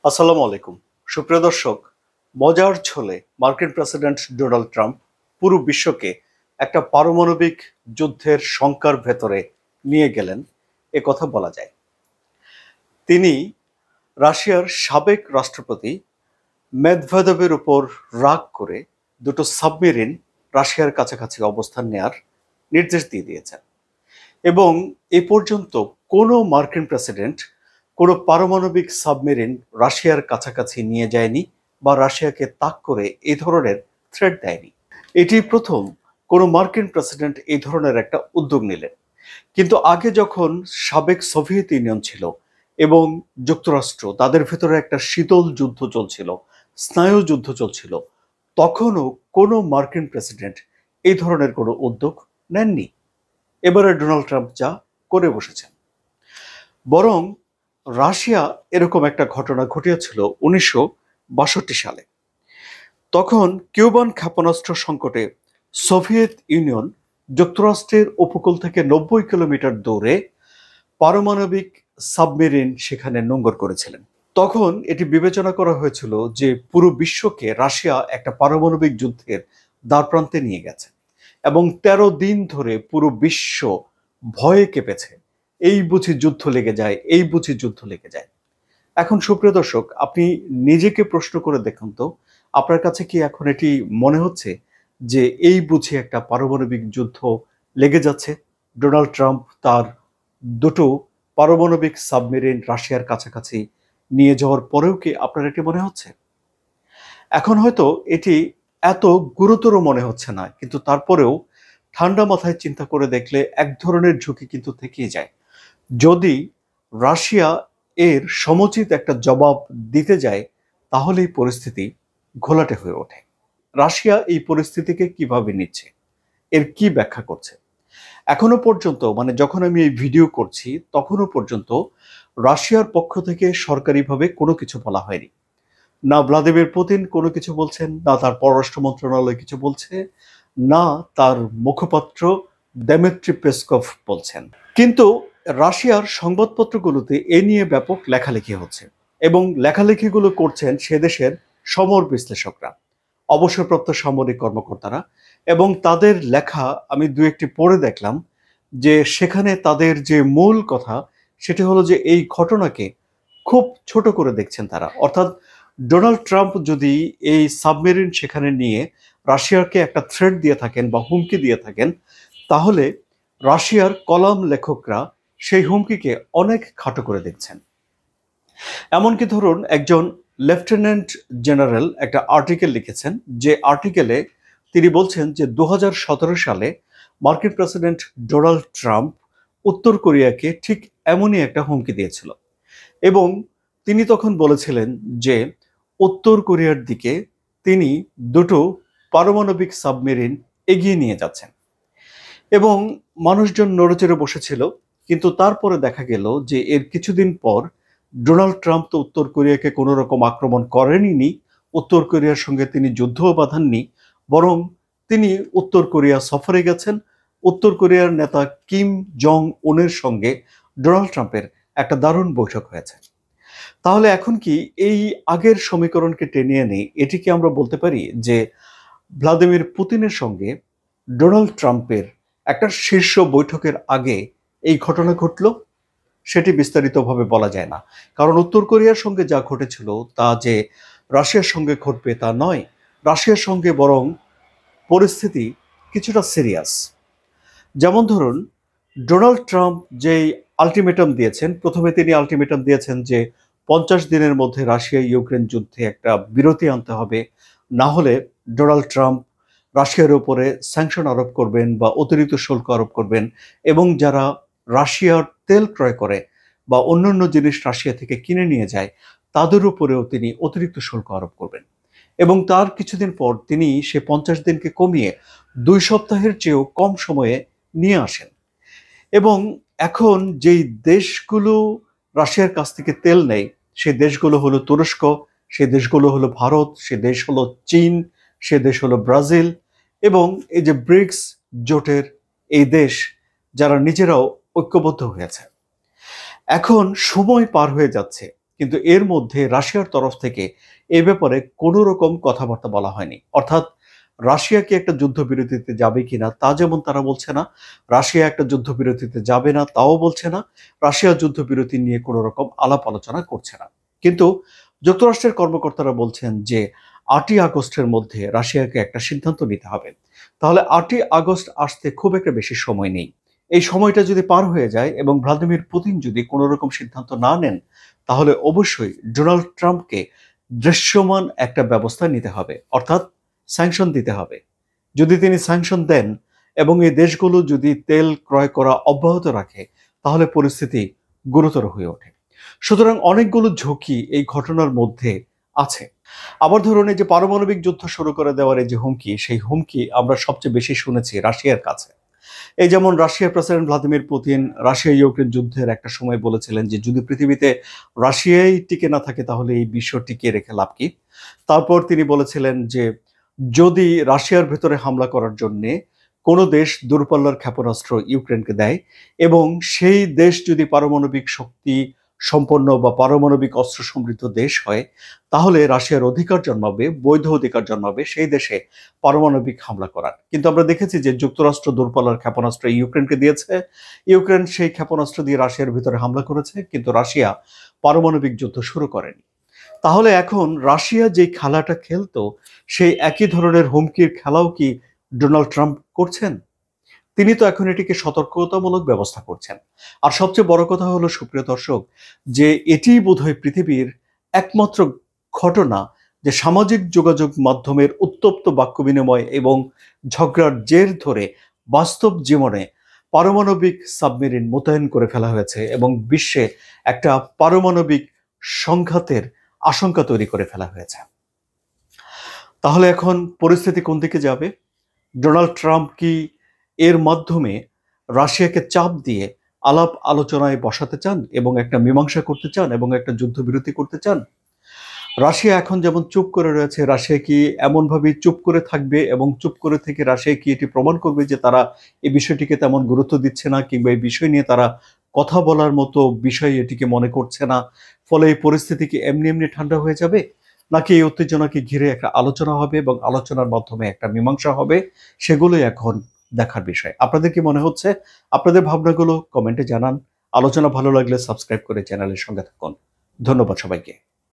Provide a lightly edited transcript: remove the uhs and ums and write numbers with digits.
আসসালামু আলাইকুম সুপ্রিয় দর্শক। মজার ছলে মার্কিন প্রেসিডেন্ট ডোনাল্ড ট্রাম্প পুরো বিশ্বকে একটা পারমাণবিক যুদ্ধের শঙ্কার ভেতরে নিয়ে গেলেন, এ কথা বলা যায়। তিনি রাশিয়ার সাবেক রাষ্ট্রপতি মেদভেদেবের উপর রাগ করে দুটো সাবমেরিন রাশিয়ার কাছাকাছি অবস্থান নেয়ার নির্দেশ দিয়ে দিয়েছেন এবং এ পর্যন্ত কোনো মার্কিন প্রেসিডেন্ট কোনো পারমাণবিক সাবমেরিন রাশিয়ার কাছাকাছি নিয়ে যায়নি বা রাশিয়াকে তাক করে এই ধরনের থ্রেট দেয়নি। এটি প্রথম কোনো মার্কিন প্রেসিডেন্ট এই ধরনের একটা উদ্যোগ নিলেন। কিন্তু আগে যখন সাবেক সোভিয়েত ইউনিয়ন ছিল এবং যুক্তরাষ্ট্র, তাদের ভেতরে একটা শীতল যুদ্ধ চলছিল, স্নায়ু যুদ্ধ চলছিল, তখনও কোনো মার্কিন প্রেসিডেন্ট এই ধরনের কোনো উদ্যোগ নেননি। এবারে ডোনাল্ড ট্রাম্প যা করে বসেছেন। বরং রাশিয়া এরকম একটা ঘটনা ঘটিয়েছিল 1962 সালে। তখন কিউবান ক্ষেপণাস্ত্র সংকটে সোভিয়েত ইউনিয়ন যুক্তরাষ্ট্রের উপকূল থেকে 90 কিলোমিটার দূরে পারমাণবিক সাবমেরিন সেখানে নোঙর করেছিলেন। তখন এটি বিবেচনা করা হয়েছিল যে পুরো বিশ্বকে রাশিয়া একটা পারমাণবিক যুদ্ধের দ্বারপ্রান্তে নিয়ে গেছে এবং 13 দিন ধরে পুরো বিশ্ব ভয়ে কেঁপেছে। এই বুঝি যুদ্ধ লেগে যায়, এই বুঝি যুদ্ধ লেগে যায়। এখন সুপ্রিয় দর্শক, আপনি নিজেকে প্রশ্ন করে দেখুন তো, আপনার কাছে কি এখন এটি মনে হচ্ছে যে এই বুঝি একটা পারমাণবিক যুদ্ধ লেগে যাচ্ছে? ডোনাল্ড ট্রাম্প তার দুটো পারমাণবিক সাবমেরিন রাশিয়ার কাছাকাছি নিয়ে যাওয়ার পরেও কি আপনার এটি মনে হচ্ছে? এখন হয়তো এটি এত গুরুতর মনে হচ্ছে না, কিন্তু তারপরেও ঠান্ডা মাথায় চিন্তা করে দেখলে এক ধরনের ঝুঁকি কিন্তু থেকেই যায়। যদি রাশিয়া এর সমুচিত একটা জবাব দিতে যায়, তাহলে এই পরিস্থিতি ঘোলাটে হয়ে ওঠে। রাশিয়া এই পরিস্থিতিকে কিভাবে নিচ্ছে, এর কি ব্যাখ্যা করছে? এখনো পর্যন্ত, মানে যখন আমি এই ভিডিও করছি তখনও পর্যন্ত রাশিয়ার পক্ষ থেকে সরকারিভাবে কোনো কিছু বলা হয়নি। না ভ্লাদিমির পুতিন কোনো কিছু বলছেন, না তার পররাষ্ট্র মন্ত্রণালয় কিছু বলছে, না তার মুখপাত্র দেমিত্রি পেসকভ বলছেন। কিন্তু রাশিয়ার সংবাদপত্রগুলোতে এ নিয়ে ব্যাপক লেখালেখি হচ্ছে এবং লেখালেখিগুলো করছেন সে দেশের সমর বিশ্লেষকরা, অবসরপ্রাপ্ত সামরিক কর্মকর্তারা। এবং তাদের লেখা আমি দু একটি পড়ে দেখলাম যে সেখানে তাদের যে মূল কথা সেটি হলো যে এই ঘটনাকে খুব ছোট করে দেখছেন তারা। অর্থাৎ ডোনাল্ড ট্রাম্প যদি এই সাবমেরিন সেখানে নিয়ে রাশিয়াকে একটা থ্রেট দিয়ে থাকেন বা হুমকি দিয়ে থাকেন, তাহলে রাশিয়ার কলাম লেখকরা সেই হুমকিকে অনেক খাটো করে দেখছেন। এমনকি ধরুন একজন লেফটেন্যান্ট জেনারেল একটা আর্টিকেল লিখেছেন, যে আর্টিকেলে তিনি বলছেন যে 2017 সালে মার্কিন প্রেসিডেন্ট ডোনাল্ড ট্রাম্প উত্তর কোরিয়াকে ঠিক এমনই একটা হুমকি দিয়েছিল এবং তিনি তখন বলেছিলেন যে উত্তর কোরিয়ার দিকে তিনি দুটো পারমাণবিক সাবমেরিন এগিয়ে নিয়ে যাচ্ছেন এবং মানুষজন নড়েচড়ে বসেছিল। কিন্তু তারপরে দেখা গেল যে এর কিছুদিন পর ডোনাল্ড ট্রাম্প তো উত্তর কোরিয়াকে কোনো রকম আক্রমণ করেনই, উত্তর কোরিয়ার সঙ্গে তিনি যুদ্ধও বাঁধাননি, বরং তিনি উত্তর কোরিয়া সফরে গেছেন। উত্তর কোরিয়ার নেতা কিম জং উনের সঙ্গে ডোনাল্ড ট্রাম্পের একটা দারুণ বৈঠক হয়েছে। তাহলে এখন কি এই আগের সমীকরণকে টেনে এনে এটিকে আমরা বলতে পারি যে ভ্লাদিমির পুতিনের সঙ্গে ডোনাল্ড ট্রাম্পের একটা শীর্ষ বৈঠকের আগে এই ঘটনা ঘটল? সেটি বিস্তারিতভাবে বলা যায় না, কারণ উত্তর কোরিয়ার সঙ্গে যা ঘটেছিল তা যে রাশিয়ার সঙ্গে ঘটবে তা নয়। রাশিয়ার সঙ্গে বরং পরিস্থিতি কিছুটা সিরিয়াস। যেমন ধরুন ডোনাল্ড ট্রাম্প যেই আলটিমেটাম দিয়েছেন, প্রথমে তিনি আলটিমেটাম দিয়েছেন যে 50 দিনের মধ্যে রাশিয়া ইউক্রেন যুদ্ধে একটা বিরতি আনতে হবে, না হলে ডোনাল্ড ট্রাম্প রাশিয়ার উপরে স্যাংশন আরোপ করবেন বা অতিরিক্ত শুল্ক আরোপ করবেন এবং যারা রাশিয়ার তেল ক্রয় করে বা অন্যান্য জিনিস রাশিয়া থেকে কিনে নিয়ে যায় তাদের উপরেও তিনি অতিরিক্ত শুল্ক আরোপ করবেন। এবং তার কিছুদিন পর তিনি সে 50 দিনকে কমিয়ে 2 সপ্তাহের চেয়েও কম সময়ে নিয়ে আসেন। এবং এখন যেই দেশগুলো রাশিয়ার কাছ থেকে তেল নেয় সেই দেশগুলো হলো তুরস্ক, সে দেশগুলো হলো ভারত, সে দেশ হলো চীন, সে দেশ হলো ব্রাজিল এবং এই যে ব্রিক্স জোটের এই দেশ যারা নিজেরাও ঐক্যবদ্ধ হয়েছে। এখন সময় পার হয়ে যাচ্ছে কিন্তু এর মধ্যে রাশিয়ার তরফ থেকে এ ব্যাপারে কোনো রকম কথাবার্তা বলা হয়নি। অর্থাৎ রাশিয়া কি একটা যুদ্ধবিরতিতে যাবে কিনা তা যেমন তারা বলছে না, রাশিয়া একটা যুদ্ধবিরতিতে যাবে না তাও বলছে না, রাশিয়া যুদ্ধবিরতি নিয়ে কোনো রকম আলাপ আলোচনা করছে না। কিন্তু যুক্তরাষ্ট্রের কর্মকর্তারা বলছেন যে 8ই আগস্টের মধ্যে রাশিয়াকে একটা সিদ্ধান্ত নিতে হবে। তাহলে 8ই আগস্ট আসতে খুব একটা বেশি সময় নেই। এই সময়টা যদি পার হয়ে যায় এবং ভ্লাদিমির পুতিন যদি কোনো রকম সিদ্ধান্ত না নেন, তাহলে অবশ্যই ডোনাল্ড ট্রাম্পকে দৃশ্যমান একটা ব্যবস্থা নিতে হবে, অর্থাৎ স্যাংশন দিতে হবে। যদি তিনি স্যাংশন দেন এবং এই দেশগুলো যদি তেল ক্রয় করা অব্যাহত রাখে, তাহলে পরিস্থিতি গুরুতর হয়ে ওঠে। সুতরাং অনেকগুলো ঝুঁকি এই ঘটনার মধ্যে আছে। আবার ধরুন, এই যে পারমাণবিক যুদ্ধ শুরু করে দেওয়ার এই যে হুমকি, সেই হুমকি আমরা সবচেয়ে বেশি শুনেছি রাশিয়ার কাছে। এই যেমন রাশিয়ার president Vladimir Putin Russia Ukraine যুদ্ধের একটা সময় বলেছিলেন যে যদি পৃথিবীতে রাশিয়াই টিকে না থাকে তাহলে এই বিশ্ব টিকিয়ে রেখে লাভ কি। তারপর তিনি বলেছিলেন যে যদি রাশিয়ার ভেতরে হামলা করার জন্যে কোনো দেশ দূরপাল্লার ক্ষেপণাস্ত্র ইউক্রেনকে দেয় এবং সেই দেশ যদি পারমাণবিক শক্তি সম্পন্ন বা পারমাণবিক অস্ত্র সমৃদ্ধ দেশ হয়, তাহলে রাশিয়ার অধিকার জন্মাবে, বৈধ অধিকার জন্মাবে সেই দেশে পারমাণবিক হামলা করার। কিন্তু আমরা দেখেছি যে যুক্তরাষ্ট্র দূরপাল্লার ক্ষেপণাস্ত্র ইউক্রেনকে দিয়েছে, ইউক্রেন সেই ক্ষেপণাস্ত্র দিয়ে রাশিয়ার ভিতরে হামলা করেছে, কিন্তু রাশিয়া পারমাণবিক যুদ্ধ শুরু করেনি। তাহলে এখন রাশিয়া যে খেলাটা খেলতো, সেই একই ধরনের হুমকির খেলাও কি ডোনাল্ড ট্রাম্প করছেন? তিনি তো এখন এটিকে সতর্কতামূলক ব্যবস্থা করছেন। আর সবচেয়ে বড় কথা হলো সুপ্রিয় দর্শক, যে এটিই বোধহয় পৃথিবীর একমাত্র ঘটনা যে সামাজিক যোগাযোগ মাধ্যমের উত্তপ্ত বাক্য বিনিময় এবং ঝগড়ার জের ধরে বাস্তব জীবনে পারমাণবিক সাবমেরিন মোতায়েন করে ফেলা হয়েছে এবং বিশ্বে একটা পারমাণবিক সংঘাতের আশঙ্কা তৈরি করে ফেলা হয়েছে। তাহলে এখন পরিস্থিতি কোন দিকে যাবে? ডোনাল্ড ট্রাম্প কি এর মাধ্যমে রাশিয়াকে চাপ দিয়ে আলাপ আলোচনায় বসাতে চান এবং একটা মীমাংসা করতে চান এবং একটা যুদ্ধবিরতি করতে চান? রাশিয়া এখন যেমন চুপ করে রয়েছে, রাশিয়া কি এমনভাবেই চুপ করে থাকবে এবং চুপ করে থেকে রাশিয়া কি এটি প্রমাণ করবে যে তারা এই বিষয়টিকে তেমন গুরুত্ব দিচ্ছে না, কিংবা এই বিষয় নিয়ে তারা কথা বলার মতো বিষয় এটিকে মনে করছে না, ফলে এই পরিস্থিতি কি এমনি এমনি ঠান্ডা হয়ে যাবে, নাকি এই উত্তেজনাকে ঘিরে একটা আলোচনা হবে এবং আলোচনার মাধ্যমে একটা মীমাংসা হবে? সেগুলোই এখন দেখার বিষয়। আপনাদের কি মনে হচ্ছে? আপনাদের ভাবনাগুলো কমেন্টে জানান। আলোচনা ভালো লাগলে সাবস্ক্রাইব করে চ্যানেলের সঙ্গে থাকুন। ধন্যবাদ সবাইকে।